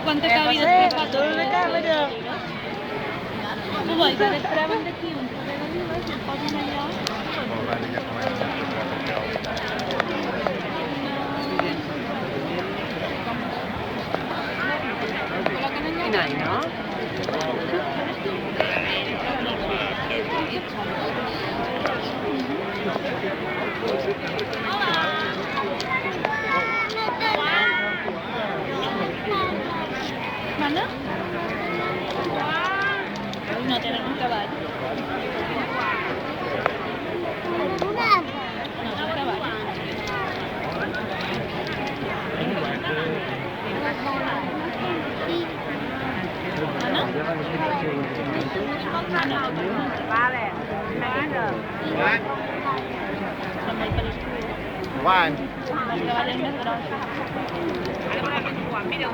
Quante cavi després fa tot? Una càmera. Tu vols que et treuen d'aquí un paper de lila i et posin allà? Quin any, no? Mana? No tenen un cavall. No, és un cavall. Mana? Vale. Són molt peluts. Joan. Els cavalls més grossos. Mira,